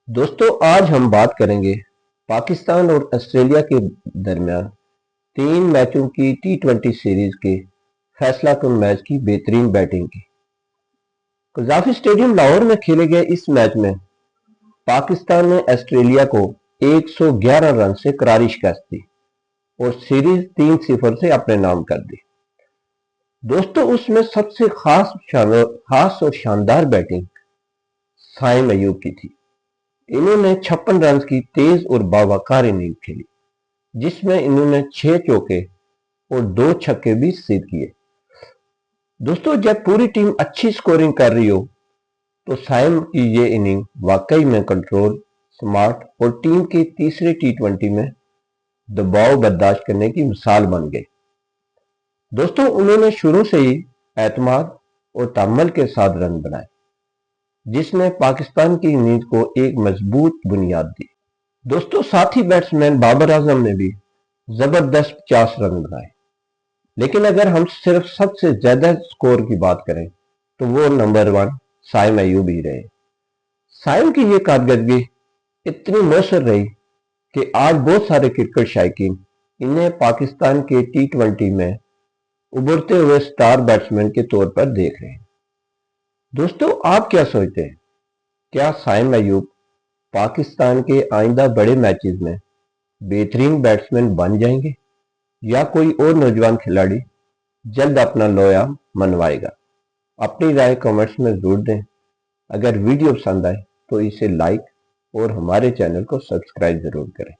दोस्तों आज हम बात करेंगे पाकिस्तान और ऑस्ट्रेलिया के दरमियान 3 मैचों की टी20 सीरीज के फैसला कुन मैच की बेहतरीन बैटिंग की। कज़ाफी स्टेडियम लाहौर में खेले गए इस मैच में पाकिस्तान ने ऑस्ट्रेलिया को 111 रन से करारी शिकस्त दी और सीरीज 3-0 से अपने नाम कर दी। दोस्तों उसमें सबसे खास और शानदार बैटिंग साइम अयूब की थी। इन्होंने 56 रन की तेज और बावकार इनिंग खेली जिसमें इन्होंने 6 चौके और 2 छक्के भी सिद्ध किए। दोस्तों जब पूरी टीम अच्छी स्कोरिंग कर रही हो तो साइम की ये इनिंग वाकई में कंट्रोल, स्मार्ट और टीम की तीसरे टी20 में दबाव बर्दाश्त करने की मिसाल बन गई। दोस्तों उन्होंने शुरू से ही एतमाद और तहम्मुल के साथ रन बनाए जिसने पाकिस्तान की नींद को एक मजबूत बुनियाद दी। दोस्तों साथी बैट्समैन बाबर आजम ने भी जबरदस्त 50 रन बनाए, लेकिन अगर हम सिर्फ सबसे ज्यादा स्कोर की बात करें तो वो नंबर 1 साइम अयूब ही रहे। साइम की ये कारकर्दगी इतनी मौसर रही कि आज बहुत सारे क्रिकेट शायकीन इन्हें पाकिस्तान के टी20 में उभरते हुए स्टार बैट्समैन के तौर पर देख रहे हैं। दोस्तों आप क्या सोचते हैं, क्या साइम अयूब पाकिस्तान के आइंदा बड़े मैचेस में बेहतरीन बैट्समैन बन जाएंगे या कोई और नौजवान खिलाड़ी जल्द अपना लोया मनवाएगा? अपनी राय कमेंट्स में जरूर दें। अगर वीडियो पसंद आए तो इसे लाइक और हमारे चैनल को सब्सक्राइब जरूर करें।